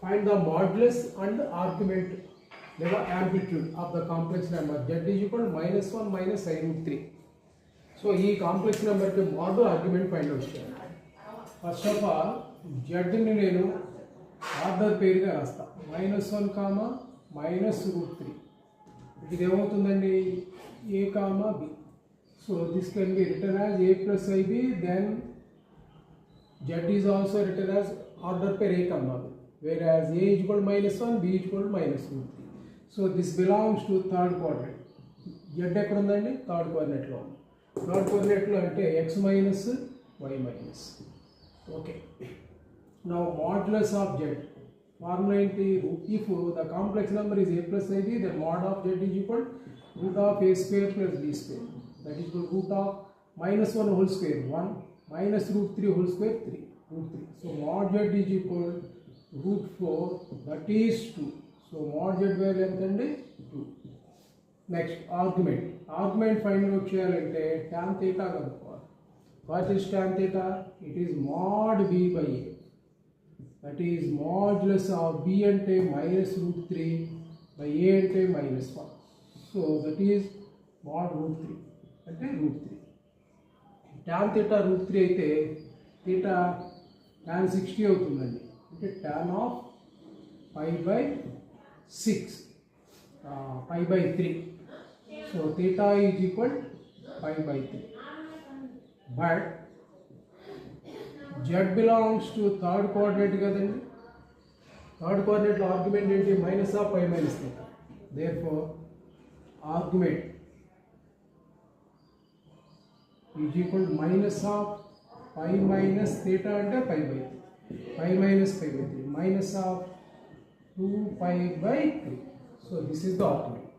find the modulus and argument లేదా amplitude of the complex number z is equal to -1 minus I root 3. So ఈ complex నెంబర్కి mode argument find out చేయాలి. First of all జడ్ని నేను order పేరుగా రాస్తా, -1 comma -√3. ఇది ఏమవుతుందండి, a comma b. So this can be return as a plus ib, then z is also written as order pair a comma b, whereas a is equal to -1, b is equal to -√3. So this belongs to third quadrant. z ఎక్కడ ఉందండి, third కోఆర్డినేట్లో ఉంది. Third కోఆర్డినేట్లో అంటే x minus y minus. Okay, now modulus of z formula ఏంటి, if the complex number is a plus ib, then mod of z is equal to root of a square plus b square, that is equal to root of -1 whole square 1 minus √3 whole square 3 √3. So mod z is equal to √4, that is 2. So mod z value ఎంత అండి, 2. Next argument find out చేయాలంటే tan theta కనుక్కోవాలి. What is tan theta? It is mod b by a, that is modulus of b అంటే -√3 by a అంటే -1. So that is mod √3 అంటే √3. tan theta √3 అయితే theta tan 60 అవుతుందండి, అంటే tan of π/6 π/3. So theta is equal π/3. But z belongs to third coordinate కదండి. Third కోఆర్డినేట్లో argument ఏంటి, minus of π minus theta. Therefore argument is equal to minus of π minus theta అంటే π/3, π minus π/3, minus of 2π/3. So this is the argument.